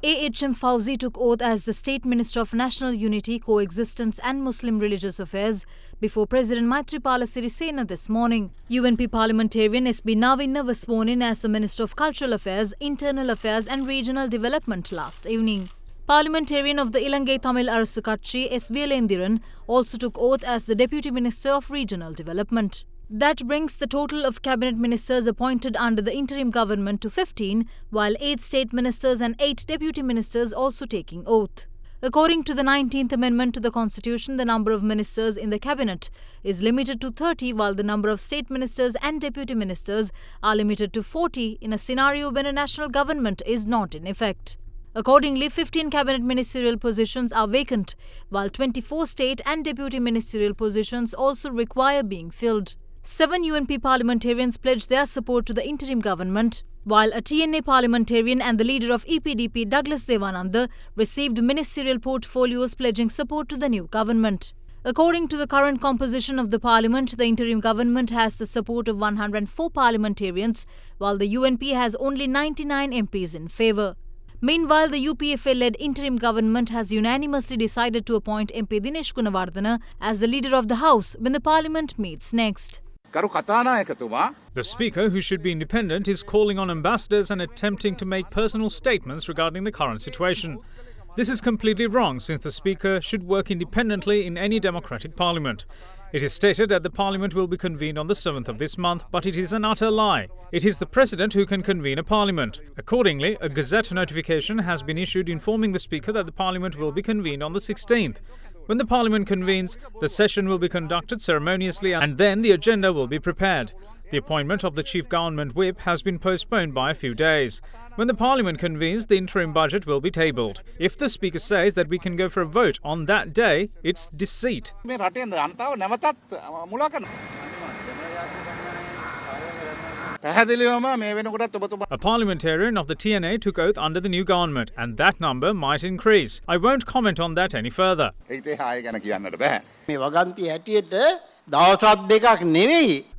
AHM Fauzi took oath as the State Minister of National Unity, Coexistence and Muslim Religious Affairs before President Maithripala Sirisena this morning. UNP parliamentarian SB Navinna was sworn in as the Minister of Cultural Affairs, Internal Affairs and Regional Development last evening. Parliamentarian of the Ilangai Tamil Arasu Katchi, S. Velendiran, also took oath as the Deputy Minister of Regional Development. That brings the total of cabinet ministers appointed under the interim government to 15, while 8 state ministers and 8 deputy ministers also taking oath. According to the 19th Amendment to the Constitution, the number of ministers in the cabinet is limited to 30, while the number of state ministers and deputy ministers are limited to 40 in a scenario when a national government is not in effect. Accordingly, 15 cabinet ministerial positions are vacant, while 24 state and deputy ministerial positions also require being filled. 7 UNP parliamentarians pledged their support to the interim government, while a TNA parliamentarian and the leader of EPDP, Douglas Devananda, received ministerial portfolios pledging support to the new government. According to the current composition of the parliament, the interim government has the support of 104 parliamentarians, while the UNP has only 99 MPs in favour. Meanwhile, the UPFA-led interim government has unanimously decided to appoint MP Dinesh as the leader of the House when the parliament meets next. The Speaker, who should be independent, is calling on ambassadors and attempting to make personal statements regarding the current situation. This is completely wrong, since the Speaker should work independently in any democratic parliament. It is stated that the parliament will be convened on the 7th of this month, but it is an utter lie. It is the President who can convene a parliament. Accordingly, a Gazette notification has been issued informing the Speaker that the parliament will be convened on the 16th. When the parliament convenes, the session will be conducted ceremoniously and then the agenda will be prepared. The appointment of the Chief Government Whip has been postponed by a few days. When the parliament convenes, the interim budget will be tabled. If the Speaker says that we can go for a vote on that day, it's deceit. A parliamentarian of the TNA took oath under the new government, and that number might increase. I won't comment on that any further.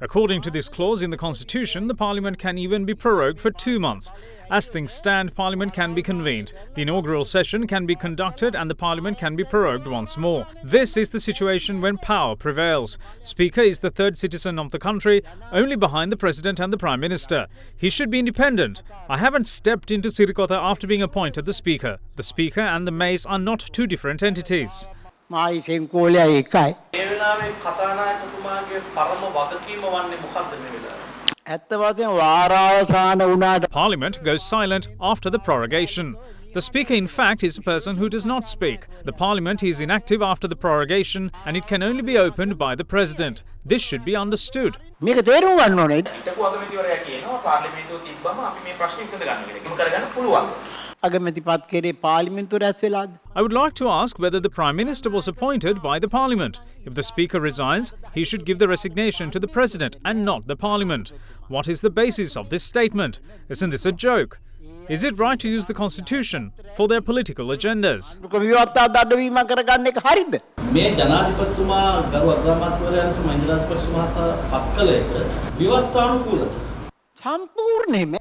According to this clause in the Constitution, the Parliament can even be prorogued for 2 months. As things stand, Parliament can be convened. The inaugural session can be conducted and the Parliament can be prorogued once more. This is the situation when power prevails. Speaker is the third citizen of the country, only behind the President and the Prime Minister. He should be independent. I haven't stepped into Sirikotha after being appointed the Speaker. The Speaker and the Mace are not two different entities. Parliament goes silent after the prorogation. The Speaker, in fact, is a person who does not speak. The Parliament is inactive after the prorogation and it can only be opened by the President. This should be understood. I would like to ask whether the Prime Minister was appointed by the Parliament. If the Speaker resigns, he should give the resignation to the President and not the Parliament. What is the basis of this statement? Isn't this a joke? Is it right to use the Constitution for their political agendas?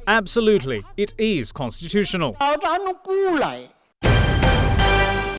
Absolutely, it is constitutional.